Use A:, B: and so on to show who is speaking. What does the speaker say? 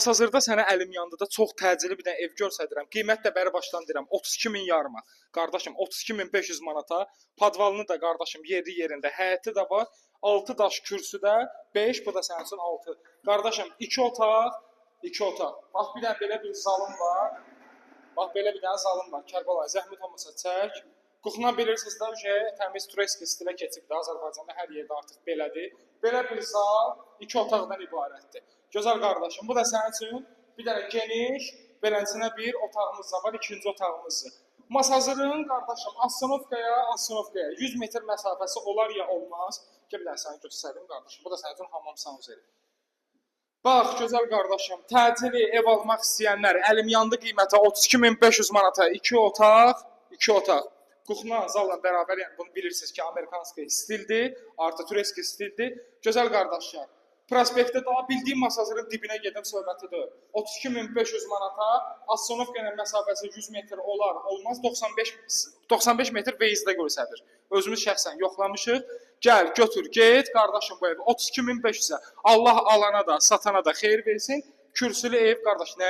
A: Hazırda sənə əlim yandıda çox təcili bir dənə ev göstərirəm. Qiymət də bəri başdan deyirəm 32.000 yarıma. Qardaşım 32.500 manata. Podvalını da qardaşım yeri yerində. Həyəti də var. 6 daş kürsü də 5, bu da sənin üçün 6. Qardaşım 2 otaq, 2 otaq. Bax bir dənə belə bir zalım var. Bax belə bir dənə zalım var. Kərbalay zəhmət olmasa çək. Qoxunan bilirsiniz də təmiz tureski stilə keçibdi. Azərbaycanda hər yerdə artıq belədir. Belə bir zal 2 otaqdan ibarətdir. Gözəl qardaşım, bu da sənin üçün bir dənə geniş, beləsinə bir otağımız da var, ikinci otağımızdır. Masazırın qardaşım, Astanovkaya 100 metr məsafəsi olar ya olmaz. Gəl bir dənə səni göstərim qardaşım, bu da sənin üçün hamam sanuzeli. Bax, gözəl qardaşım, təcili ev almaq istəyənlər, əlim yandı qiymətə 32.500 manata 2 otaq, 2 otaq. Kuxna zalla bərabər, yəni bunu bilirsiniz ki, Amerikanski stildir, artı tureski stildir. Gözəl qardaşlar. Prospektdə daha bildiyim masazırın dibinə gedim söhbətidir. 32.500 manata, Astanovkaya məsafəsi 100 metr olar, olmaz 95 metr veyizdə göstərir. Özümüz şəxsən yoxlamışıq. Gəl, götür, get, qardaşım bu evi 32.500-ə. Allah alana da, satana da xeyir versin. Kürsülü ev, qardaş, nə?